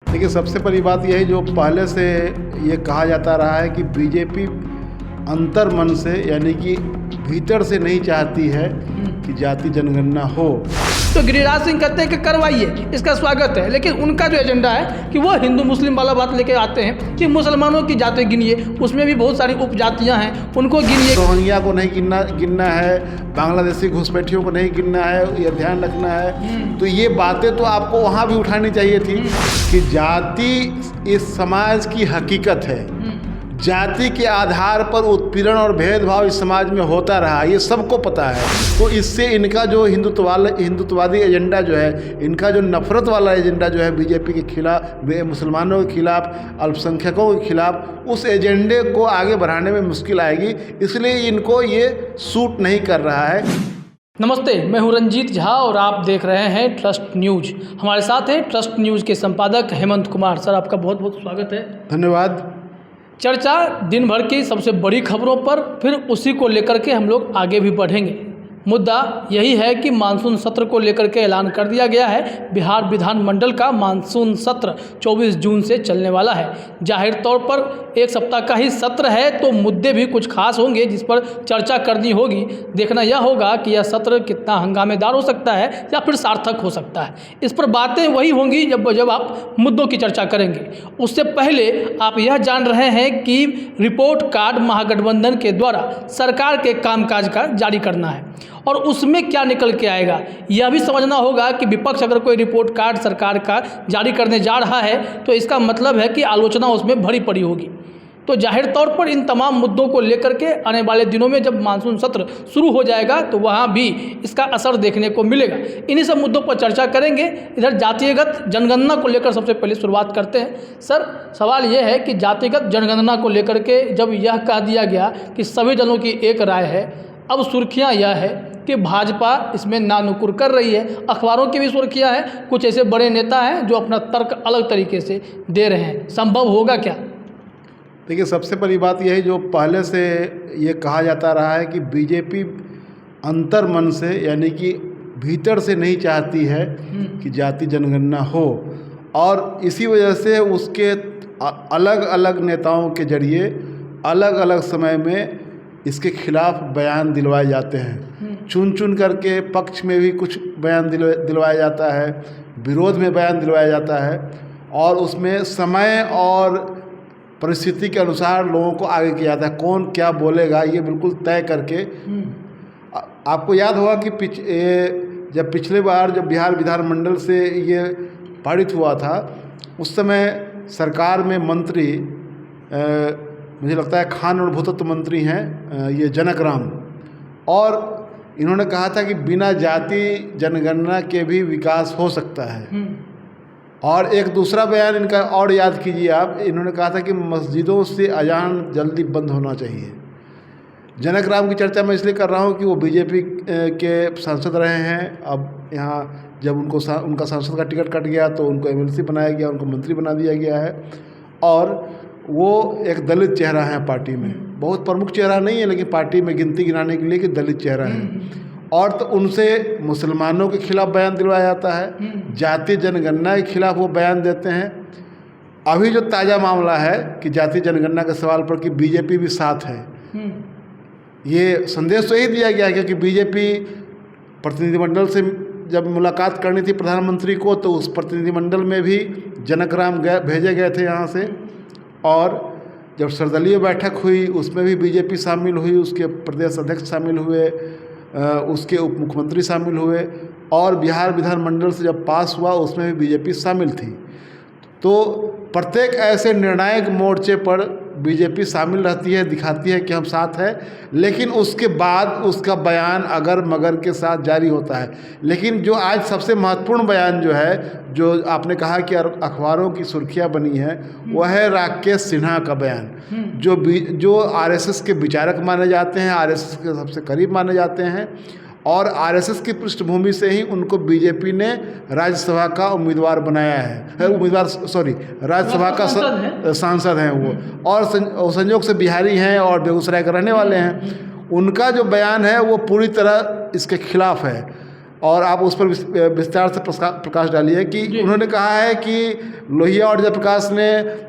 देखिए, सबसे बड़ी बात यह है जो पहले से ये कहा जाता रहा है कि बीजेपी अंतर्मन से यानी कि भीतर से नहीं चाहती है कि जाति जनगणना हो। तो गिरिराज सिंह कहते हैं कि करवाइए, इसका स्वागत है, लेकिन उनका जो एजेंडा है कि वो हिंदू मुस्लिम वाला बात लेके आते हैं कि मुसलमानों की जाति गिनिए, उसमें भी बहुत सारी उपजातियां हैं, उनको गिनिए। रोहिंग्या को नहीं गिनना है, बांग्लादेशी घुसपैठियों को नहीं गिनना है, ये ध्यान रखना है। तो ये बातें तो आपको वहाँ भी उठानी चाहिए थी कि जाति इस समाज की हकीकत है। जाति के आधार पर उत्पीड़न और भेदभाव इस समाज में होता रहा, ये सबको पता है। तो इससे इनका जो हिंदुत्ववादी एजेंडा जो है, इनका जो नफरत वाला एजेंडा जो है बीजेपी के खिलाफ, मुसलमानों के खिलाफ, अल्पसंख्यकों के खिलाफ, उस एजेंडे को आगे बढ़ाने में मुश्किल आएगी। इसलिए इनको ये सूट नहीं कर रहा है। नमस्ते, मैं हूं रंजीत झा और आप देख रहे हैं ट्रस्ट न्यूज। हमारे साथ हैं ट्रस्ट न्यूज के संपादक हेमंत कुमार। सर, आपका बहुत बहुत स्वागत है। धन्यवाद। चर्चा दिन भर की सबसे बड़ी खबरों पर, फिर उसी को लेकर के हम लोग आगे भी बढ़ेंगे। मुद्दा यही है कि मानसून सत्र को लेकर के ऐलान कर दिया गया है। बिहार विधानमंडल का मानसून सत्र 24 जून से चलने वाला है। जाहिर तौर पर एक सप्ताह का ही सत्र है, तो मुद्दे भी कुछ खास होंगे जिस पर चर्चा करनी होगी। देखना यह होगा कि यह सत्र कितना हंगामेदार हो सकता है या फिर सार्थक हो सकता है। इस पर बातें वही होंगी जब आप मुद्दों की चर्चा करेंगे। उससे पहले आप यह जान रहे हैं कि रिपोर्ट कार्ड महागठबंधन के द्वारा सरकार के कामकाज का जारी करना है और उसमें क्या निकल के आएगा यह भी समझना होगा कि विपक्ष अगर कोई रिपोर्ट कार्ड सरकार का जारी करने जा रहा है तो इसका मतलब है कि आलोचना उसमें भरी पड़ी होगी। तो जाहिर तौर पर इन तमाम मुद्दों को लेकर के आने वाले दिनों में जब मानसून सत्र शुरू हो जाएगा तो वहाँ भी इसका असर देखने को मिलेगा। इन्हीं सब मुद्दों पर चर्चा करेंगे। इधर जातिगत जनगणना को लेकर सबसे पहले शुरुआत करते हैं। सर, सवाल यह है कि जातिगत जनगणना को लेकर के जब यह कह दिया गया कि सभी दलों की एक राय है, अब सुर्खियाँ यह है कि भाजपा इसमें नानुकुर कर रही है। अखबारों की भी सुर्खियाँ हैं, कुछ ऐसे बड़े नेता हैं जो अपना तर्क अलग तरीके से दे रहे हैं। संभव होगा क्या? देखिए, सबसे बड़ी बात यह है जो पहले से ये कहा जाता रहा है कि बीजेपी अंतर्मन से यानी कि भीतर से नहीं चाहती है कि जाति जनगणना हो, और इसी वजह से उसके अलग अलग नेताओं के जरिए अलग अलग समय में इसके खिलाफ बयान दिलवाए जाते हैं। चुन चुन करके पक्ष में भी कुछ बयान दिलवाया जाता है, विरोध में बयान दिलवाया जाता है, और उसमें समय और परिस्थिति के अनुसार लोगों को आगे किया जाता है। कौन क्या बोलेगा ये बिल्कुल तय करके। आपको याद होगा कि जब पिछले बार जब बिहार विधानमंडल से ये पारित हुआ था, उस समय सरकार में मंत्री मुझे लगता है खान और भूतत्व मंत्री हैं ये जनक राम, और इन्होंने कहा था कि बिना जाति जनगणना के भी विकास हो सकता है। और एक दूसरा बयान इनका और याद कीजिए आप, इन्होंने कहा था कि मस्जिदों से अजान जल्दी बंद होना चाहिए। जनक राम की चर्चा मैं इसलिए कर रहा हूँ कि वो बीजेपी के सांसद रहे हैं। अब यहाँ जब उनका सांसद का टिकट कट गया तो उनको एमएलसी बनाया गया, उनको मंत्री बना दिया गया है, और वो एक दलित चेहरा है पार्टी में। बहुत प्रमुख चेहरा नहीं है, लेकिन पार्टी में गिनती गिनाने के लिए कि दलित चेहरा है। और तो उनसे मुसलमानों के खिलाफ बयान दिलवाया जाता है, जाति जनगणना के खिलाफ वो बयान देते हैं। अभी जो ताज़ा मामला है कि जाति जनगणना के सवाल पर कि बीजेपी भी साथ है, ये संदेश तो यही दिया गया क्योंकि बीजेपी प्रतिनिधिमंडल से जब मुलाकात करनी थी प्रधानमंत्री को, तो उस प्रतिनिधिमंडल में भी जनक राम भेजे गए थे यहाँ से, और जब सर्वदलीय बैठक हुई उसमें भी बीजेपी शामिल हुई, उसके प्रदेश अध्यक्ष शामिल हुए, उसके उप मुख्यमंत्री शामिल हुए, और बिहार विधानमंडल से जब पास हुआ उसमें भी बीजेपी शामिल थी। तो प्रत्येक ऐसे निर्णायक मोर्चे पर बीजेपी शामिल रहती है, दिखाती है कि हम साथ हैं, लेकिन उसके बाद उसका बयान अगर मगर के साथ जारी होता है। लेकिन जो आज सबसे महत्वपूर्ण बयान जो है, जो आपने कहा कि अखबारों की सुर्खियां बनी है, वह है राकेश सिन्हा का बयान, जो आरएसएस के विचारक माने जाते हैं, आरएसएस के सबसे करीब माने जाते हैं, और आरएसएस की पृष्ठभूमि से ही उनको बीजेपी ने राज्यसभा का उम्मीदवार बनाया है। राज्यसभा का सांसद हैं वो, और संयोग से बिहारी हैं और बेगूसराय के रहने वाले हैं। उनका जो बयान है वो पूरी तरह इसके खिलाफ है। और आप उस पर विस्तार से प्रकाश डालिए कि उन्होंने कहा है कि लोहिया और जयप्रकाश ने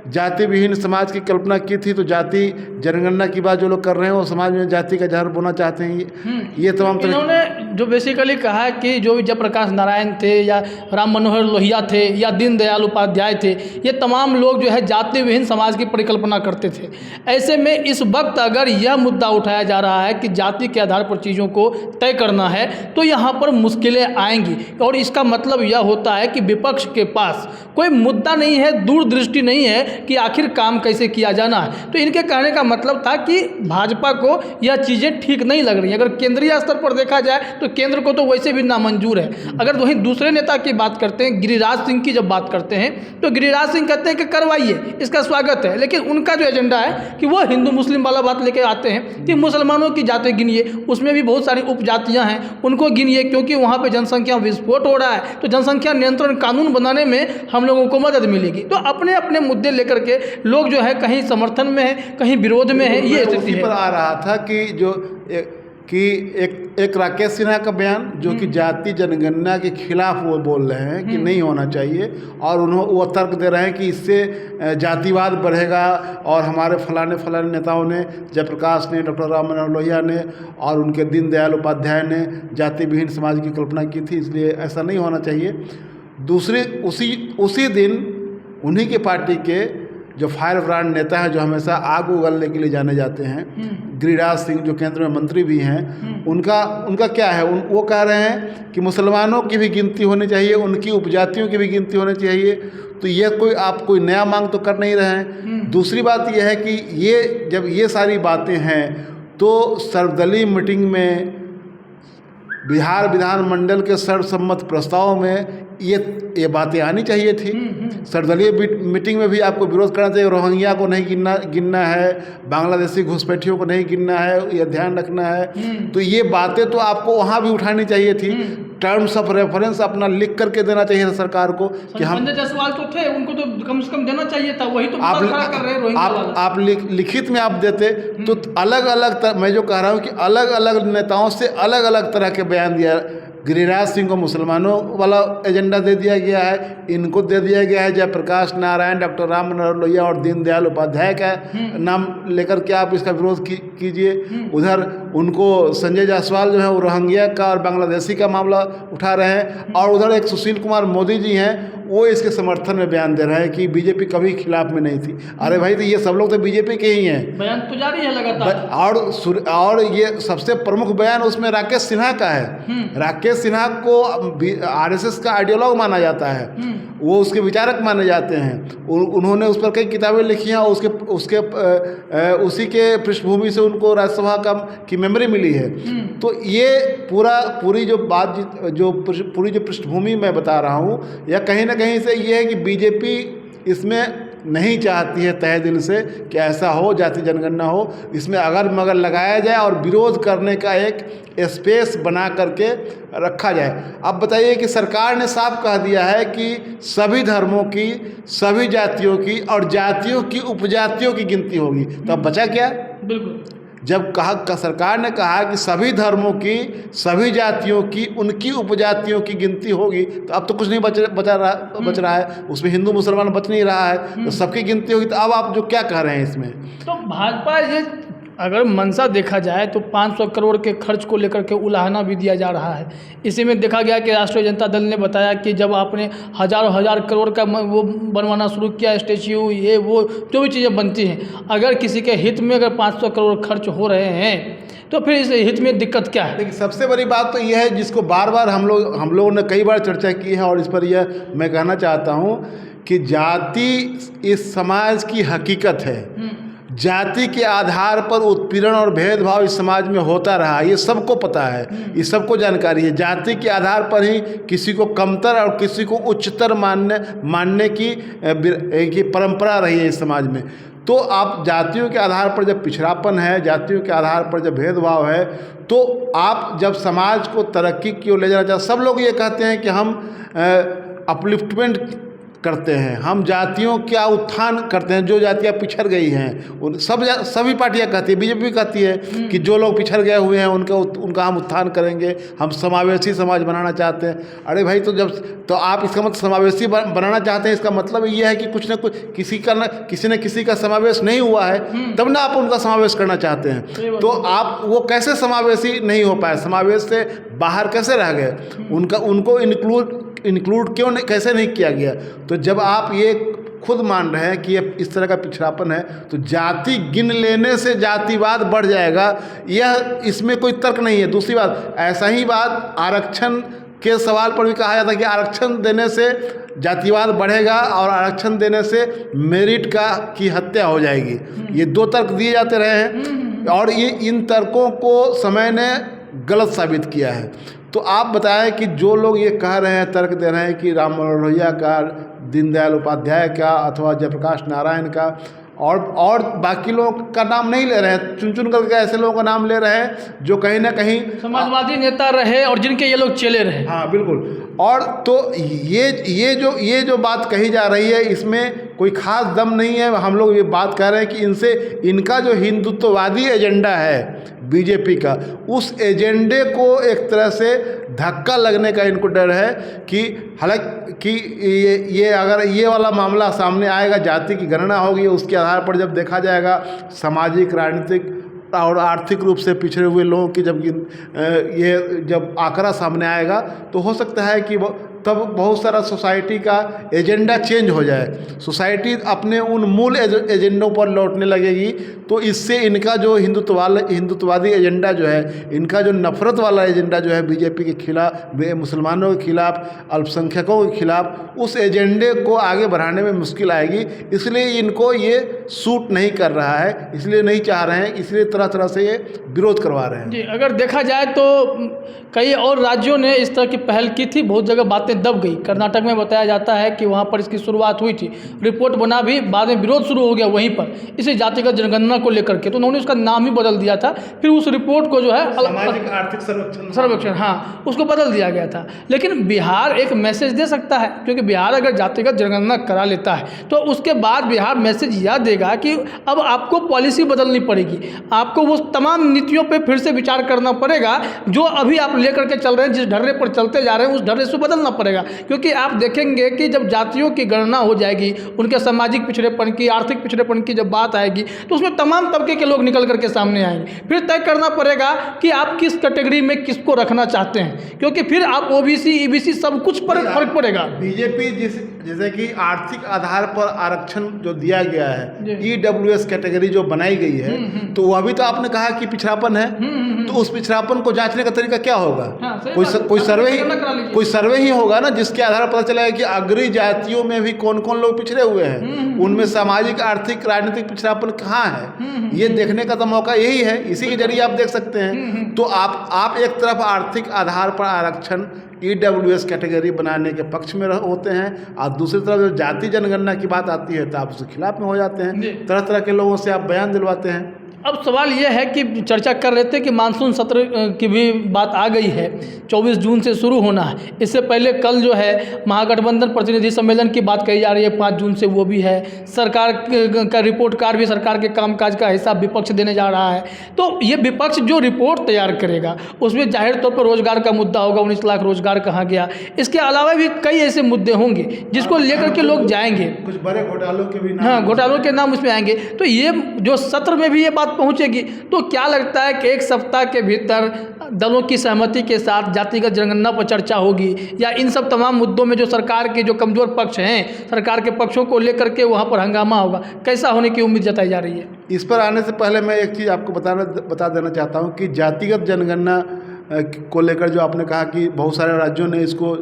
जाति विहीन समाज की कल्पना की थी, तो जाति जनगणना की बात जो लोग कर रहे हैं वो समाज में जाति का जहर बोना चाहते हैं। ये तमाम इन्होंने जो बेसिकली कहा है कि जो भी जयप्रकाश नारायण थे या राम मनोहर लोहिया थे या दीनदयाल उपाध्याय थे, ये तमाम लोग जो है जाति विहीन समाज की परिकल्पना करते थे। ऐसे में इस वक्त अगर यह मुद्दा उठाया जा रहा है कि जाति के आधार पर चीज़ों को तय करना है तो यहाँ पर मुश्किलें आएंगी, और इसका मतलब यह होता है कि विपक्ष के पास कोई मुद्दा नहीं है, दूरदृष्टि नहीं है कि आखिर काम कैसे किया जाना है। तो इनके कहने का मतलब था कि भाजपा को यह चीज़ें ठीक नहीं लग रही। अगर केंद्रीय स्तर पर देखा जाए तो केंद्र को तो वैसे भी नामंजूर है। अगर वहीं दूसरे नेता की बात करते हैं, गिरिराज सिंह की जब बात करते हैं तो गिरिराज सिंह कहते हैं कि करवाइए, इसका स्वागत है, लेकिन उनका जो एजेंडा है कि वो हिंदू मुस्लिम वाला बात लेके आते हैं कि मुसलमानों की जाति गिनिए, उसमें भी बहुत सारी उपजातियाँ हैं, उनको गिनिए, क्योंकि वहाँ पर जनसंख्या विस्फोट हो रहा है, तो जनसंख्या नियंत्रण कानून बनाने में हम लोगों को मदद मिलेगी। तो अपने अपने मुद्दे लेकर के लोग जो है कहीं समर्थन में है, कहीं विरोध में है। ये स्थिति है। पर आ रहा था कि एक राकेश सिन्हा का बयान जो कि जाति जनगणना के खिलाफ वो बोल रहे हैं कि नहीं होना चाहिए, और वो तर्क दे रहे हैं कि इससे जातिवाद बढ़ेगा, और हमारे फलाने नेताओं ने, जयप्रकाश ने, डॉक्टर राम मनोहर लोहिया ने और उनके दीनदयाल उपाध्याय ने जाति विहीन समाज की कल्पना की थी, इसलिए ऐसा नहीं होना चाहिए। दूसरे उसी दिन उन्हीं के पार्टी के जो फायर ब्रांड नेता हैं, जो हमेशा आग उगलने के लिए जाने जाते हैं, गिरिराज सिंह जो केंद्र में मंत्री भी हैं, उनका क्या है, वो कह रहे हैं कि मुसलमानों की भी गिनती होनी चाहिए, उनकी उपजातियों की भी गिनती होनी चाहिए। तो ये कोई नया मांग तो कर नहीं रहे हैं। दूसरी बात यह है कि जब ये सारी बातें हैं तो सर्वदलीय मीटिंग में बिहार विधानमंडल के सर्वसम्मत प्रस्ताव में ये बातें आनी चाहिए थी। सर्वदलीय मीटिंग में भी आपको विरोध करना चाहिए, रोहिंग्या को नहीं गिनना है, बांग्लादेशी घुसपैठियों को नहीं गिनना है, ये ध्यान रखना है। तो ये बातें तो आपको वहाँ भी उठानी चाहिए थी। टर्म्स ऑफ रेफरेंस अपना लिख करके देना चाहिए था सरकार को कि हम संजय जायसवाल तो थे, उनको तो कम से कम देना चाहिए था। वही तो आप कर रहे हैं रोहिंग्या वाला। आप लिखित में आप देते तो अलग अलग, मैं जो कह रहा हूँ कि अलग अलग नेताओं से अलग अलग तरह के बयान दिया। गिरिराज सिंह को मुसलमानों वाला एजेंडा दे दिया गया है, इनको दे दिया गया है जयप्रकाश नारायण, डॉक्टर राम मनोहर लोहिया और दीनदयाल उपाध्याय का नाम लेकर के आप इसका विरोध कीजिए। उधर उनको संजय जायसवाल जो है वो रोहिंग्या का और बांग्लादेशी का मामला उठा रहे हैं, और उधर एक सुशील कुमार मोदी जी हैं, वो इसके समर्थन में बयान दे रहे हैं कि बीजेपी कभी खिलाफ में नहीं थी। अरे भाई, तो ये सब लोग तो बीजेपी के ही हैं, बयान तो जारी है लगातार। और ये सबसे प्रमुख बयान उसमें राकेश सिन्हा का है। राकेश सिन्हा को आरएसएस का आइडियोलॉग माना जाता है, वो उसके विचारक माने जाते हैं। उन्होंने उस पर कई किताबें लिखी हैं, और उसी के पृष्ठभूमि से उनको राज्यसभा की मेमोरी मिली है। तो ये पूरी जो पृष्ठभूमि मैं बता रहा हूँ, या कहीं ना कहीं से ये है कि बीजेपी इसमें नहीं चाहती है तहे दिल से कि ऐसा हो, जाति जनगणना हो। इसमें अगर मगर लगाया जाए और विरोध करने का एक स्पेस बना करके रखा जाए। अब बताइए कि सरकार ने साफ कह दिया है कि सभी धर्मों की, सभी जातियों की और जातियों की उपजातियों की गिनती होगी, तो अब बचा क्या? बिल्कुल, जब सरकार ने कहा कि सभी धर्मों की, सभी जातियों की, उनकी उपजातियों की गिनती होगी, तो अब तो कुछ नहीं बच रहा है, उसमें हिंदू मुसलमान बच नहीं रहा है, तो सबकी गिनती होगी। तो अब आप जो क्या कह रहे हैं इसमें? तो भाजपा ये अगर मंशा देखा जाए तो 500 करोड़ के खर्च को लेकर के उलाहना भी दिया जा रहा है। इसी में देखा गया कि राष्ट्रीय जनता दल ने बताया कि जब आपने हजार करोड़ का वो बनवाना शुरू किया, स्टैच्यू, ये वो जो भी चीज़ें बनती हैं, अगर किसी के हित में अगर 500 करोड़ खर्च हो रहे हैं तो फिर इस हित में दिक्कत क्या है? देखिए, सबसे बड़ी बात तो यह है जिसको बार बार हम लोगों ने कई बार चर्चा की है, और इस पर यह मैं कहना चाहता हूँ कि जाति इस समाज की हकीकत है। जाति के आधार पर उत्पीड़न और भेदभाव इस समाज में होता रहा, ये सबको पता है, ये सबको जानकारी है। जाति के आधार पर ही किसी को कमतर और किसी को उच्चतर मानने की परंपरा रही है इस समाज में। तो आप जातियों के आधार पर जब पिछड़ापन है, जातियों के आधार पर जब भेदभाव है, तो आप जब समाज को तरक्की की ओर ले जाना चाहते, सब लोग ये कहते हैं कि हम अपलिफ्टमेंट करते हैं, हम जातियों का उत्थान करते हैं। जो जातियाँ पिछड़ गई हैं उन सभी पार्टियाँ कहती है, बीजेपी कहती है कि जो लोग पिछड़ गए हुए हैं उनका हम उत्थान करेंगे, हम समावेशी समाज बनाना चाहते हैं। अरे भाई, तो आप इसका मतलब समावेशी बनाना चाहते हैं, इसका मतलब ये है कि कुछ ना कुछ किसी न किसी का समावेश नहीं हुआ है, तब ना आप उनका समावेश करना चाहते हैं। तो आप वो कैसे समावेशी नहीं हो पाए, समावेश से बाहर कैसे रह गए, उनको इंक्लूड क्यों नहीं, कैसे नहीं किया गया? तो जब आप ये खुद मान रहे हैं कि ये इस तरह का पिछड़ापन है, तो जाति गिन लेने से जातिवाद बढ़ जाएगा, यह इसमें कोई तर्क नहीं है। दूसरी बात, ऐसा ही बात आरक्षण के सवाल पर भी कहा जाता है कि आरक्षण देने से जातिवाद बढ़ेगा और आरक्षण देने से मेरिट की हत्या हो जाएगी। ये दो तर्क दिए जाते रहे हैं और इन तर्कों को समय ने गलत साबित किया है। तो आप बताएं कि जो लोग ये कह रहे हैं, तर्क दे रहे हैं कि राम मनोहर लोहिया का, दीनदयाल उपाध्याय का अथवा जयप्रकाश नारायण का और बाकी लोगों का नाम नहीं ले रहे हैं, चुन करके ऐसे लोगों का नाम ले रहे हैं जो कहीं ना कहीं समाजवादी नेता रहे और जिनके ये लोग चेले रहे। हाँ बिल्कुल। और तो ये जो बात कही जा रही है, इसमें कोई खास दम नहीं है। हम लोग ये बात कर रहे हैं कि इनका जो हिंदुत्ववादी एजेंडा है बीजेपी का, उस एजेंडे को एक तरह से धक्का लगने का इनको डर है कि हालांकि ये अगर ये वाला मामला सामने आएगा, जाति की गणना होगी, उसके आधार पर जब देखा जाएगा सामाजिक, राजनीतिक और आर्थिक रूप से पिछड़े हुए लोगों की जब आंकड़ा सामने आएगा, तो हो सकता है कि तब बहुत सारा सोसाइटी का एजेंडा चेंज हो जाए, सोसाइटी अपने उन मूल एजेंडों पर लौटने लगेगी। तो इससे इनका जो हिंदुत्ववादी एजेंडा जो है, इनका जो नफरत वाला एजेंडा जो है बीजेपी के खिलाफ, मुसलमानों के खिलाफ, अल्पसंख्यकों के खिलाफ, उस एजेंडे को आगे बढ़ाने में मुश्किल आएगी। इसलिए इनको ये सूट नहीं कर रहा है, इसलिए नहीं चाह रहे हैं, इसलिए तरह तरह से ये विरोध करवा रहे हैं। जी, अगर देखा जाए तो कई और राज्यों ने इस तरह की पहल की थी, बहुत जगह बातें दब गई। कर्नाटक में बताया जाता है कि वहाँ पर इसकी शुरुआत हुई थी, रिपोर्ट बना भी, बाद में विरोध शुरू हो गया वहीं पर इसी जातिगत जनगणना को लेकर के, तो उन्होंने उसका नाम ही बदल दिया था। फिर उस रिपोर्ट को जो है सामाजिक आर्थिक सर्वेक्षण, हाँ, उसको बदल दिया गया था। लेकिन बिहार एक मैसेज दे सकता है, क्योंकि बिहार अगर जातिगत जनगणना करा लेता है तो उसके बाद बिहार मैसेज यह देगा कि अब आपको पॉलिसी बदलनी पड़ेगी, आपको वो तमाम नीतियों पर फिर से विचार करना पड़ेगा जो अभी आप लेकर के चल रहे हैं, जिस ढर्रे पर चलते जा रहे हैं उस ढर्रे से बदलना पड़ेगा। क्योंकि आप देखेंगे कि जब जातियों की गणना हो जाएगी, उनके सामाजिक पिछड़ेपन की, आर्थिक पिछड़ेपन की जब बात आएगी, तो उसमें तमाम तबके के लोग निकल करके सामने आएंगे। फिर तय करना पड़ेगा कि आप किस कैटेगरी में किसको रखना चाहते हैं, क्योंकि फिर आप ओबीसी, ईबीसी सब कुछ पर फर्क पड़ेगा। बीजेपी जैसे कि आर्थिक आधार पर आरक्षण जो दिया गया है, ईडब्ल्यूएस कैटेगरी जो बनाई गई है, तो वह भी तो आपने कहा कि पिछड़ापन है, तो उस पिछड़ापन को जांचने का तरीका क्या होगा? कोई सर्वे ही होगा ना, जिसके आधार पर पता चलेगा कि अग्रणी जातियों में भी कौन कौन लोग पिछड़े हुए हैं, उनमें सामाजिक, आर्थिक, राजनीतिक पिछड़ापन कहाँ है, ये देखने का तो मौका यही है, इसी के जरिए आप देख सकते हैं। तो आप एक तरफ आर्थिक आधार पर आरक्षण ईडब्ल्यूएस कैटेगरी बनाने के पक्ष में होते हैं, और दूसरी तरफ जब जाति जनगणना की बात आती है तो आप उसके खिलाफ में हो जाते हैं, तरह तरह के लोगों से आप बयान दिलवाते हैं। अब सवाल यह है कि चर्चा कर रहे थे कि मानसून सत्र की भी बात आ गई है, 24 जून से शुरू होना है। इससे पहले कल जो है महागठबंधन प्रतिनिधि सम्मेलन की बात कही जा रही है, 5 जून से वो भी है। सरकार का रिपोर्ट कार्ड भी, सरकार के कामकाज का हिसाब विपक्ष देने जा रहा है। तो ये विपक्ष जो रिपोर्ट तैयार करेगा उसमें जाहिर तौर पर रोजगार का मुद्दा होगा, 19 लाख रोजगार कहाँ गया। इसके अलावा भी कई ऐसे मुद्दे होंगे जिसको लेकर के लोग जाएंगे, कुछ बड़े घोटालों के भी नाम, हाँ, घोटालों के नाम उसमें आएंगे। तो ये जो सत्र में भी ये बात पहुंचेगी, तो क्या लगता है कि एक सप्ताह के भीतर दलों की सहमति के साथ जातिगत जनगणना पर चर्चा होगी, या इन सब तमाम मुद्दों में जो सरकार के जो कमजोर पक्ष हैं, सरकार के पक्षों को लेकर के वहां पर हंगामा होगा? कैसा होने की उम्मीद जताई जा रही है? इस पर आने से पहले मैं एक चीज़ आपको बता देना चाहता हूं कि जातिगत जनगणना को लेकर जो आपने कहा कि बहुत सारे राज्यों ने इसको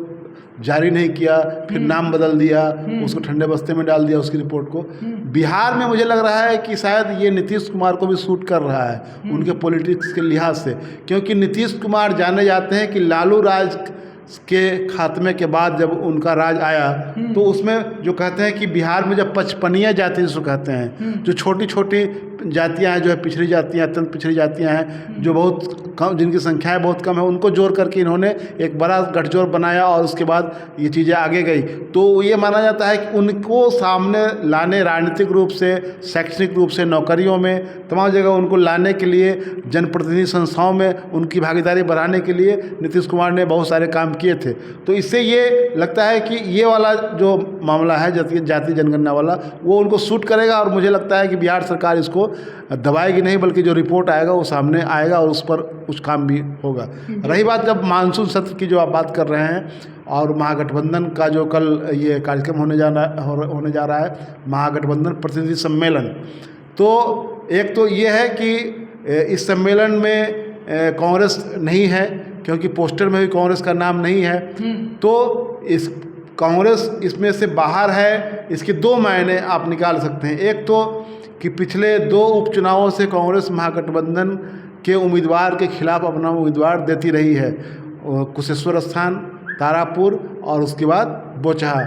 जारी नहीं किया, फिर नाम बदल दिया, उसको ठंडे बस्ते में डाल दिया उसकी रिपोर्ट को। बिहार में मुझे लग रहा है कि शायद ये नीतीश कुमार को भी सूट कर रहा है उनके पॉलिटिक्स के लिहाज से, क्योंकि नीतीश कुमार जाने जाते हैं कि लालू राज के खात्मे के बाद जब उनका राज आया तो उसमें जो कहते हैं कि बिहार में जब 55 जाति जिसको कहते हैं, जो छोटी छोटी जातियां हैं जो है पिछड़ी जातियां, अत्यंत पिछड़ी जातियां हैं जो बहुत कम, जिनकी संख्याएं बहुत कम है, उनको जोड़ करके इन्होंने एक बड़ा गठजोड़ बनाया और उसके बाद ये चीज़ें आगे गई। तो ये माना जाता है कि उनको सामने लाने, राजनीतिक रूप से, शैक्षणिक रूप से, नौकरियों में, तमाम जगह उनको लाने के लिए, जनप्रतिनिधि संस्थाओं में उनकी भागीदारी बढ़ाने के लिए नीतीश कुमार ने बहुत सारे काम किए थे। तो इससे ये लगता है कि ये वाला जो मामला है जाति जनगणना वाला, वो उनको सूट करेगा और मुझे लगता है कि बिहार सरकार इसको दबाएगी नहीं, बल्कि जो रिपोर्ट आएगा वो सामने आएगा और उस पर कुछ काम भी होगा। रही बात जब मानसून सत्र की जो आप बात कर रहे हैं और महागठबंधन का जो कल ये कार्यक्रम होने जा रहा है, महागठबंधन प्रतिनिधि सम्मेलन, तो एक तो ये है कि इस सम्मेलन में कांग्रेस नहीं है, क्योंकि पोस्टर में भी कांग्रेस का नाम नहीं है। तो इस कांग्रेस इसमें से बाहर है, इसके दो मायने आप निकाल सकते हैं। एक तो कि पिछले 2 उपचुनावों से कांग्रेस महागठबंधन के उम्मीदवार के खिलाफ अपना उम्मीदवार देती रही है, कुशेश्वर स्थान, तारापुर और उसके बाद बोचहा।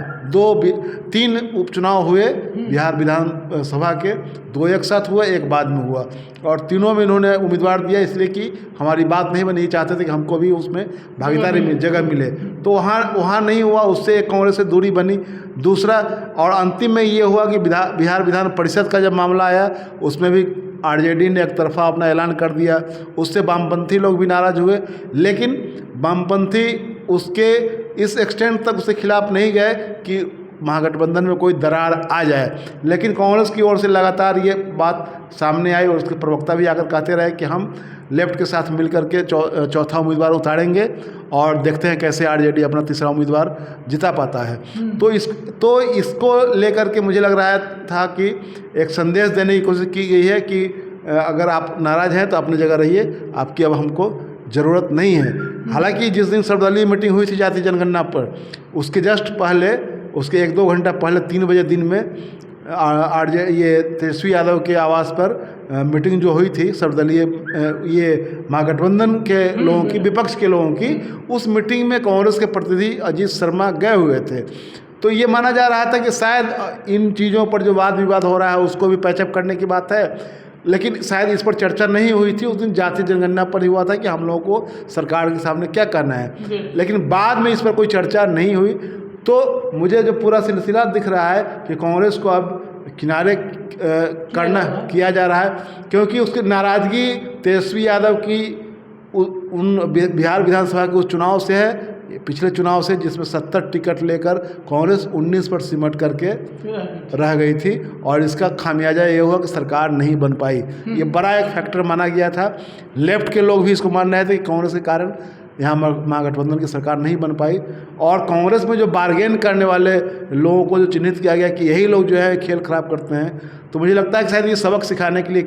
3 उपचुनाव हुए बिहार विधानसभा के, 2 एक साथ हुए, एक बाद में हुआ, और तीनों में इन्होंने उम्मीदवार दिया, इसलिए कि हमारी बात नहीं बनी, चाहते थे कि हमको भी उसमें भागीदारी में जगह मिले। तो वहाँ नहीं हुआ, उससे एक कांग्रेस से दूरी बनी। दूसरा और अंतिम में ये हुआ कि बिहार विधान परिषद का जब मामला आया, उसमें भी आरजेडी ने एक तरफा अपना ऐलान कर दिया, उससे वामपंथी लोग भी नाराज हुए। लेकिन वामपंथी उसके इस एक्सटेंट तक उसके खिलाफ नहीं गए कि महागठबंधन में कोई दरार आ जाए, लेकिन कांग्रेस की ओर से लगातार ये बात सामने आई और उसके प्रवक्ता भी आकर कहते रहे कि हम लेफ्ट के साथ मिलकर के चौथा उम्मीदवार उतारेंगे और देखते हैं कैसे आरजेडी अपना तीसरा उम्मीदवार जिता पाता है। तो इसको लेकर के मुझे लग रहा था कि एक संदेश देने की कोशिश की गई है कि अगर आप नाराज़ हैं तो अपनी जगह रहिए, आपकी अब हमको ज़रूरत नहीं है। हालांकि जिस दिन सर्वदलीय मीटिंग हुई थी जाति जनगणना पर, उसके जस्ट पहले, उसके 1-2 घंटा पहले 3 बजे दिन में ये तेजस्वी यादव के आवास पर मीटिंग जो हुई थी सर्वदलीय, ये महागठबंधन के लोगों की, विपक्ष के लोगों की, उस मीटिंग में कांग्रेस के प्रतिनिधि अजीत शर्मा गए हुए थे। तो ये माना जा रहा था कि शायद इन चीज़ों पर जो वाद विवाद हो रहा है उसको भी पैचअप करने की बात है, लेकिन शायद इस पर चर्चा नहीं हुई थी। उस दिन जाति जनगणना पर ही हुआ था कि हम लोगों को सरकार के सामने क्या करना है, लेकिन बाद में इस पर कोई चर्चा नहीं हुई। तो मुझे जो पूरा सिलसिला दिख रहा है कि कांग्रेस को अब किनारे किया जा रहा है, क्योंकि उसकी नाराज़गी तेजस्वी यादव की उन बिहार विधानसभा के उस चुनाव से है, पिछले चुनाव से, जिसमें 70 टिकट लेकर कांग्रेस 19 पर सिमट करके रह गई थी, और इसका खामियाजा ये हुआ कि सरकार नहीं बन पाई। ये बड़ा एक फैक्टर माना गया था। लेफ्ट के लोग भी इसको मान रहे थे कि कांग्रेस के कारण यहाँ महागठबंधन की सरकार नहीं बन पाई, और कांग्रेस में जो बार्गेन करने वाले लोगों को जो चिन्हित किया गया कि यही लोग जो है खेल खराब करते हैं, तो मुझे लगता है कि शायद ये सबक सिखाने के लिए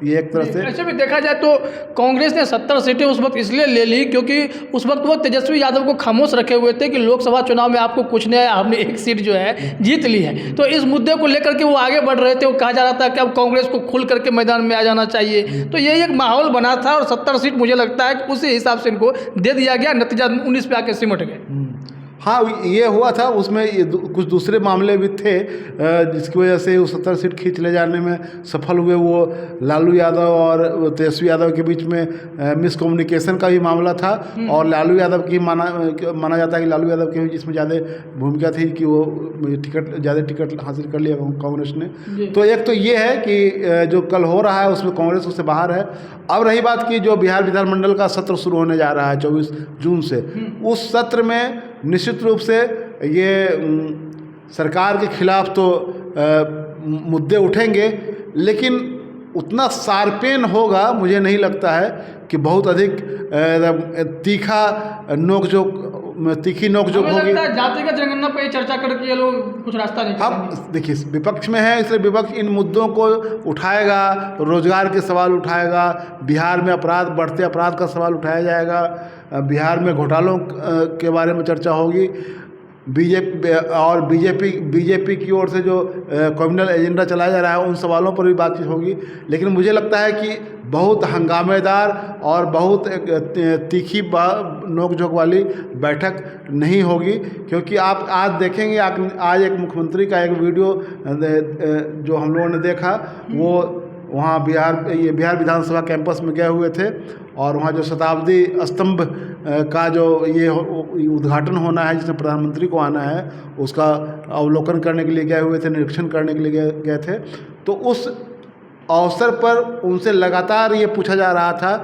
ये एक तरह से, ऐसे भी देखा जाए तो कांग्रेस ने 70 सीटें उस वक्त इसलिए ले ली क्योंकि उस वक्त वो तेजस्वी यादव को खामोश रखे हुए थे कि लोकसभा चुनाव में आपको कुछ नहीं आया, हमने 1 सीट जो है जीत ली है। तो इस मुद्दे को लेकर के वो आगे बढ़ रहे थे। वो कहा जा रहा था कि अब कांग्रेस को खुल करके मैदान में आ जाना चाहिए। तो यही एक माहौल बना था और 70 सीट मुझे लगता है कि उसी हिसाब से इनको दे दिया गया, नतीजा 19 पे आके सिमट गए। हाँ, ये हुआ था। उसमें ये कुछ दूसरे मामले भी थे जिसकी वजह से वो 70 सीट खींच ले जाने में सफल हुए। वो लालू यादव और तेजस्वी यादव के बीच में मिसकम्युनिकेशन का भी मामला था, और लालू यादव की माना जाता है कि लालू यादव की जिसमें ज़्यादा भूमिका थी कि वो ज़्यादा टिकट हासिल कर लिया कांग्रेस ने। तो एक तो ये है कि जो कल हो रहा है उसमें कांग्रेस उससे बाहर है। अब रही बात की जो बिहार विधानमंडल का सत्र शुरू होने जा रहा है 24 जून से, उस सत्र में निश्चित रूप से ये सरकार के खिलाफ तो मुद्दे उठेंगे, लेकिन उतना शार्पेन होगा मुझे नहीं लगता है कि बहुत अधिक तीखी नोकझोंक होगी। जातिगत जनगणना पर चर्चा करके ये लोग कुछ रास्ता नहीं। अब देखिए, विपक्ष में है, इसलिए विपक्ष इन मुद्दों को उठाएगा, रोजगार के सवाल उठाएगा, बिहार में बढ़ते अपराध का सवाल उठाया जाएगा, बिहार में घोटालों के बारे में चर्चा होगी, बीजेपी की ओर से जो कम्युनल एजेंडा चलाया जा रहा है उन सवालों पर भी बातचीत होगी। लेकिन मुझे लगता है कि बहुत हंगामेदार और बहुत तीखी नोकझोंक वाली बैठक नहीं होगी, क्योंकि आप आज देखेंगे, आज एक मुख्यमंत्री का एक वीडियो जो हम लोगों ने देखा, वो वहाँ बिहार विधानसभा कैंपस में गए हुए थे और वहाँ जो शताब्दी स्तंभ का जो ये उद्घाटन होना है, जिसमें प्रधानमंत्री को आना है, उसका अवलोकन करने के लिए गए हुए थे, निरीक्षण करने के लिए गए थे। तो उस अवसर पर उनसे लगातार ये पूछा जा रहा था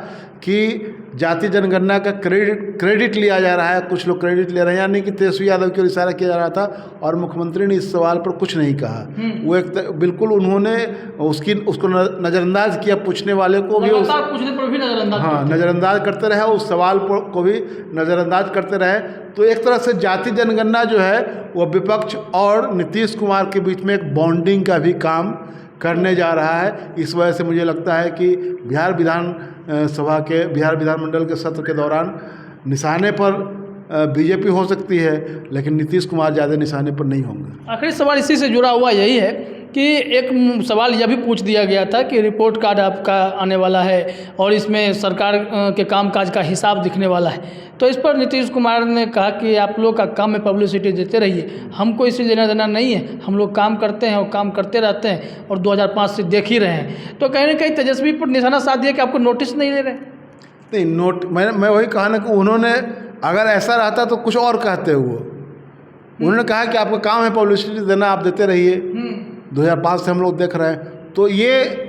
कि जाति जनगणना का क्रेडिट लिया जा रहा है, कुछ लोग क्रेडिट ले रहे हैं, यानी कि तेजस्वी यादव की ओर इशारा किया जा रहा था और मुख्यमंत्री ने इस सवाल पर कुछ नहीं कहा। वो बिल्कुल उन्होंने उसको नज़रअंदाज किया, पूछने वाले को भी पूछने पर भी नज़रअंदाज करते रहे, उस सवाल को भी नज़रअंदाज करते रहे। तो एक तरह से जाति जनगणना जो है वो विपक्ष और नीतीश कुमार के बीच में एक बॉन्डिंग का भी काम करने जा रहा है। इस वजह से मुझे लगता है कि बिहार विधानमंडल के सत्र के दौरान निशाने पर बीजेपी हो सकती है, लेकिन नीतीश कुमार ज़्यादा निशाने पर नहीं होंगे। आखिरी सवाल इसी से जुड़ा हुआ यही है कि एक सवाल यह भी पूछ दिया गया था कि रिपोर्ट कार्ड आपका आने वाला है और इसमें सरकार के कामकाज का हिसाब दिखने वाला है, तो इस पर नीतीश कुमार ने कहा कि आप लोग का काम में पब्लिसिटी देते रहिए, हमको इसी लेना देना नहीं है, हम लोग काम करते हैं और काम करते रहते हैं और 2005 से देख ही रहे हैं। तो कहीं ना कहीं तेजस्वी पर निशाना साध दिया कि आपको नोटिस नहीं ले रहे। नहीं, मैं वही कहा ना कि उन्होंने अगर ऐसा रहता तो कुछ और कहते हुए उन्होंने कहा कि आपका काम है पब्लिसिटी देना, आप देते रहिए, 2005 से हम लोग देख रहे हैं। तो ये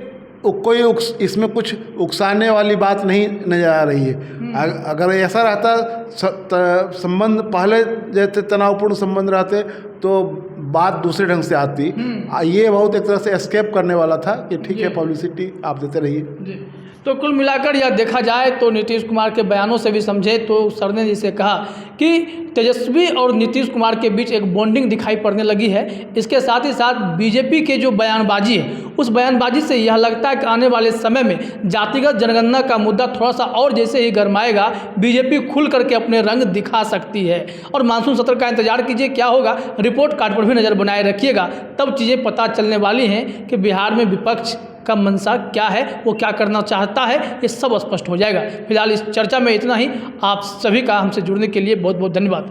कोई इसमें कुछ उकसाने वाली बात नहीं नजर आ रही है। अगर ऐसा रहता संबंध पहले जैसे तनावपूर्ण संबंध रहते तो बात दूसरे ढंग से आती। ये बहुत एक तरह से एस्केप करने वाला था कि ठीक है पब्लिसिटी आप देते रहिए। तो कुल मिलाकर यह देखा जाए तो नीतीश कुमार के बयानों से भी समझे तो सर ने जिसे कहा कि तेजस्वी और नीतीश कुमार के बीच एक बॉन्डिंग दिखाई पड़ने लगी है। इसके साथ ही साथ बीजेपी के जो बयानबाजी है उस बयानबाजी से यह लगता है कि आने वाले समय में जातिगत जनगणना का मुद्दा थोड़ा सा और जैसे ही गरमाएगा, बीजेपी खुल करके अपने रंग दिखा सकती है। और मानसून सत्र का इंतजार कीजिए क्या होगा, रिपोर्ट कार्ड पर भी नज़र बनाए रखिएगा, तब चीज़ें पता चलने वाली हैं कि बिहार में विपक्ष का मंशा क्या है, वो क्या करना चाहता है, ये सब स्पष्ट हो जाएगा। फिलहाल इस चर्चा में इतना ही। आप सभी का हमसे जुड़ने के लिए बहुत बहुत धन्यवाद।